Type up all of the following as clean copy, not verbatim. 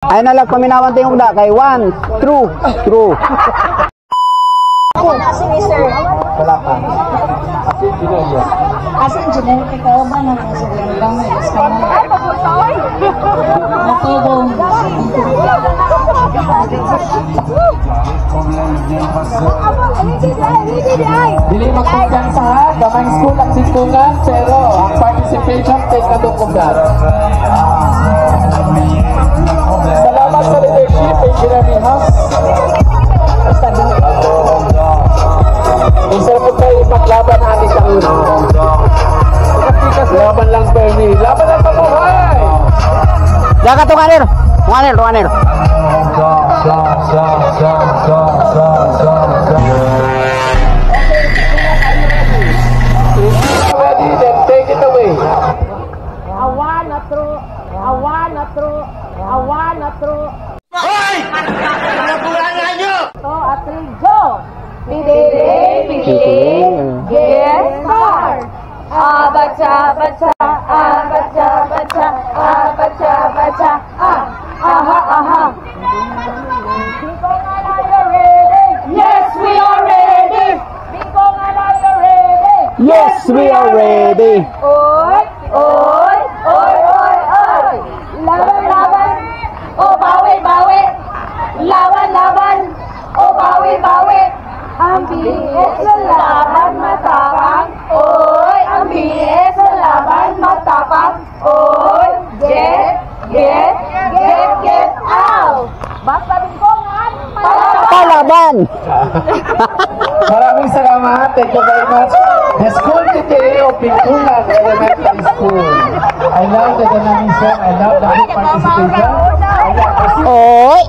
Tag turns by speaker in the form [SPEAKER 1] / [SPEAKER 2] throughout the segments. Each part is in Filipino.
[SPEAKER 1] Ay nalag paminawan tingog da kay one, true.
[SPEAKER 2] Asin ni sir.
[SPEAKER 1] Wala pa.
[SPEAKER 2] Asin engineer ikaw ba nang sa ibang iskama? Ay paputoy. Natubong.
[SPEAKER 3] Dili magkumpiyansa ha, gamay school ang singkungan, pero ang participation take na dokumentar. Salamat sa leadership kay Jeremy House. Isa po kayo ipaglaban natin sa uno. Laban lang Bernie, laban lang pamuhay!
[SPEAKER 1] Jaga tunganir.
[SPEAKER 3] Ready, then take it away.
[SPEAKER 2] I wanna throw. Hoy! Nabulangan nyo! To atrigo. Pidere, yes, star. Abacha, aha. Yes, we are ready.
[SPEAKER 1] Yes, we are ready.
[SPEAKER 2] Oy. Laban. Oh, bawi. Laban. Oh, bawi. Ang bilis sa laban matapang. Oy, ang bilis sa laban matapang. Oy, get out. Basta bingkongan.
[SPEAKER 1] Palaban.
[SPEAKER 3] Maraming salamat. Thank you very much. The school today of Pintungan Elementary School. I love the dynamism. I love the good participation.
[SPEAKER 1] Oy.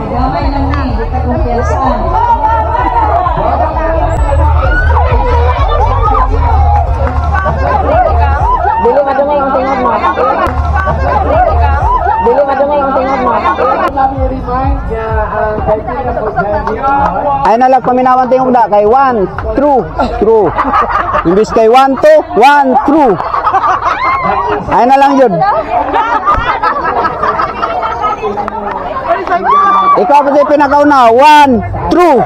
[SPEAKER 2] Damay lang ni, di ka kumpiyansaan. Dili madungay ang tingog mo.
[SPEAKER 3] Let me remind ya ang criteria for judging.
[SPEAKER 1] Ay nalag paminawan tingog da kay one, true. Imbis kay one, two, one, true. Ay na lang yun. Ikaw pa pinakauna, one, true.